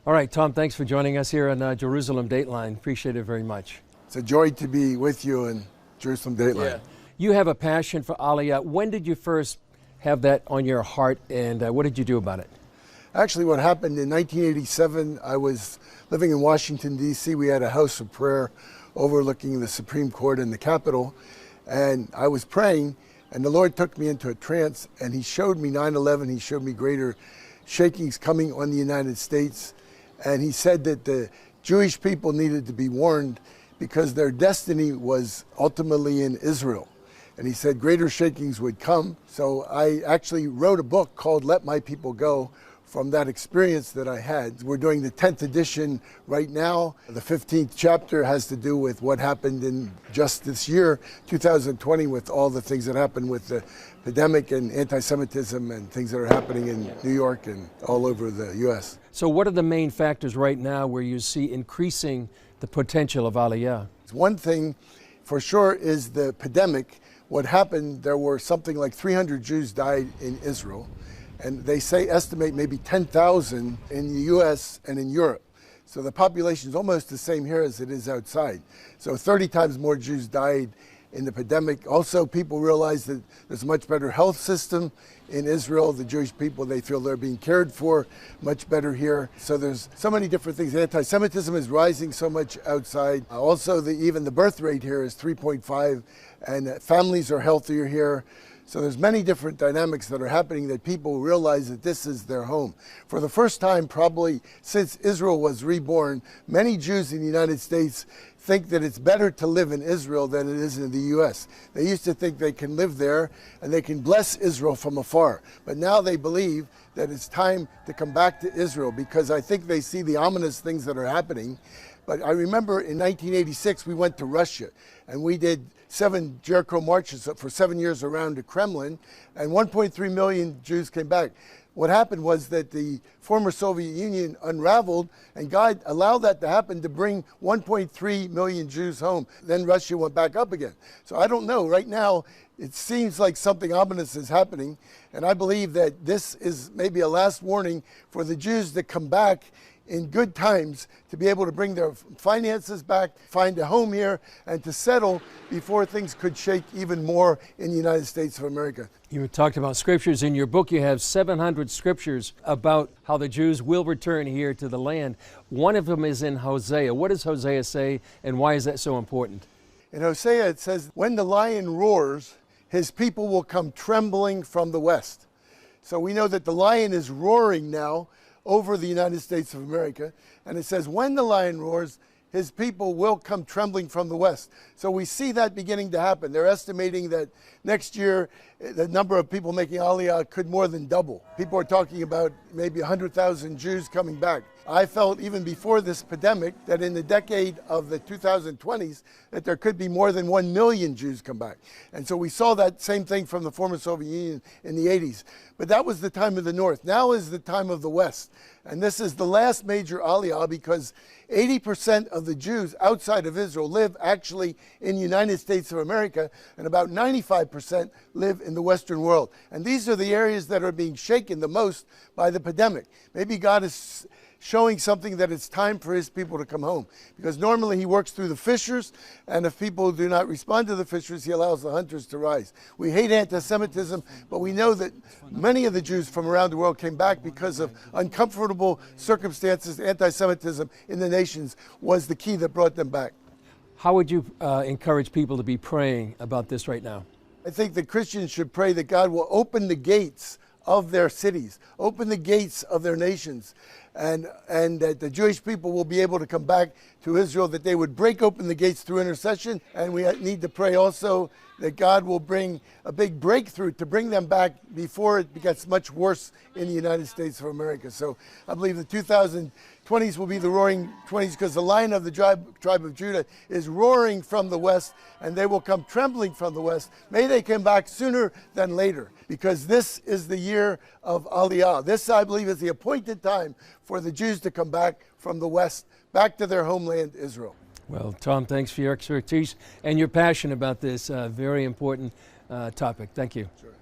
All right, Tom, thanks for joining us here on Jerusalem Dateline. Appreciate it very much. It's a joy to be with you in Jerusalem Dateline. Yeah. You have a passion for Aliyah. When did you first have that on your heart, and what did you do about it? Actually, what happened in 1987, I was living in Washington, D.C. We had a house of prayer overlooking the Supreme Court in the Capitol, and I was praying, and the Lord took me into a trance, and He showed me 9/11. He showed me greater shakings coming on the United States, and He said that the Jewish people needed to be warned because their destiny was ultimately in Israel. And He said greater shakings would come. So I actually wrote a book called Let My People Go from that experience that I had. We're doing the 10th edition right now. The 15th chapter has to do with what happened in just this year, 2020, with all the things that happened with the pandemic and anti-Semitism and things that are happening in New York and all over the U.S. So what are the main factors right now where you see increasing the potential of Aliyah? One thing for sure is the pandemic. What happened, there were something like 300 Jews died in Israel, and they estimate maybe 10,000 in the U.S. and in Europe. So the population is almost the same here as it is outside. So 30 times more Jews died in the pandemic. Also, people realize that there's a much better health system in Israel. The Jewish people, they feel they're being cared for much better here. So there's so many different things. Anti-Semitism is rising so much outside. Also, even the birth rate here is 3.5, and families are healthier here. So there's many different dynamics that are happening that people realize that this is their home. For the first time, probably since Israel was reborn, many Jews in the United States think that it's better to live in Israel than it is in the U.S. They used to think they can live there and they can bless Israel from afar. But now they believe that it's time to come back to Israel because I think they see the ominous things that are happening. But I remember in 1986, we went to Russia and we did 7 Jericho marches for 7 years around the Kremlin, and 1.3 million Jews came back. What happened was that the former Soviet Union unraveled, and God allowed that to happen to bring 1.3 million Jews home. Then Russia went back up again. So I don't know. Right now, it seems like something ominous is happening, and I believe that this is maybe a last warning for the Jews to come back in good times to be able to bring their finances back, find a home here, and to settle before things could shake even more in the United States of America. You talked about scriptures. In your book, you have 700 scriptures about how the Jews will return here to the land. One of them is in Hosea. What does Hosea say, and why is that so important? In Hosea, it says, when the lion roars, his people will come trembling from the west. So we know that the lion is roaring now over the United States of America. And it says, when the lion roars, his people will come trembling from the west. So we see that beginning to happen. They're estimating that next year, the number of people making Aliyah could more than double. People are talking about maybe 100,000 Jews coming back. I felt even before this pandemic that in the decade of the 2020s, that there could be more than 1 million Jews come back. And so we saw that same thing from the former Soviet Union in the 80s. But that was the time of the North. Now is the time of the West. And this is the last major Aliyah because 80% of the Jews outside of Israel live actually in the United States of America, and about 95% live in the Western world. And these are the areas that are being shaken the most by the pandemic. Maybe God is showing something that it's time for His people to come home. Because normally He works through the fishers, and if people do not respond to the fishers, He allows the hunters to rise. We hate anti-Semitism, but we know that many of the Jews from around the world came back because of uncomfortable circumstances. Anti-Semitism in the nations was the key that brought them back. How would you encourage people to be praying about this right now? I think that Christians should pray that God will open the gates of their cities, open the gates of their nations, and that the Jewish people will be able to come back to Israel, that they would break open the gates through intercession. And we need to pray also that God will bring a big breakthrough to bring them back before it gets much worse in the United States of America. So I believe the 2020s will be the roaring 20s because the Lion of the tribe of Judah is roaring from the west, and they will come trembling from the west. May they come back sooner than later, because this is the year of Aliyah. This, I believe, is the appointed time for the Jews to come back from the west, back to their homeland, Israel. Well, Tom, thanks for your expertise and your passion about this very important topic. Thank you. Sure.